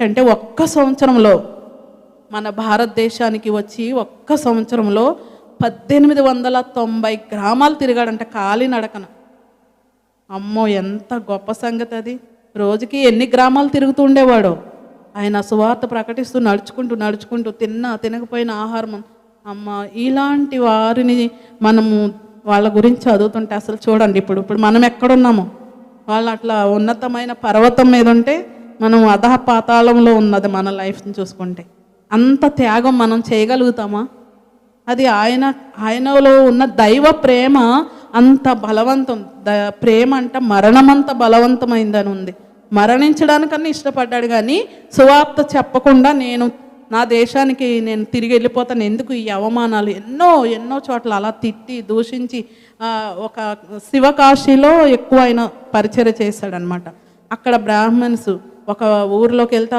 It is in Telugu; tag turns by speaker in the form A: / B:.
A: అంటే ఒక్క సంవత్సరంలో మన భారతదేశానికి వచ్చి ఒక్క సంవత్సరంలో 1890 గ్రామాలు తిరిగాడంట కాలినడకన. అమ్మో, ఎంత గొప్ప సంగతి అది! రోజుకి ఎన్ని గ్రామాలు తిరుగుతూ ఉండేవాడో. ఆయన సువార్త ప్రకటిస్తూ నడుచుకుంటూ తినకపోయిన ఆహారం. అమ్మ, ఇలాంటి వారిని మనము వాళ్ళ గురించి చదువుతుంటే అసలు చూడండి, ఇప్పుడు మనం ఎక్కడున్నామో, వాళ్ళు అట్లా ఉన్నతమైన పర్వతం మీద ఉంటే మనం అధః పాతాళంలో ఉన్నది మన లైఫ్ని చూసుకుంటే. అంత త్యాగం మనం చేయగలుగుతామా? అది ఆయనలో ఉన్న దైవ ప్రేమ అంత బలవంతం. ప్రేమ అంట మరణమంత బలవంతమైందని ఉంది. మరణించడానికన్నా ఇష్టపడ్డాడు, కానీ సువార్త చెప్పకుండా నా దేశానికి నేను తిరిగి వెళ్ళిపోతాను, ఎందుకు ఈ అవమానాలు. ఎన్నో చోట్ల అలా తిట్టి దూషించి ఒక శివకాశీలో ఎక్కువ ఆయన పరిచర్య చేశాడనమాట. అక్కడ బ్రాహ్మణ్స్ ఒక ఊర్లోకి వెళ్తే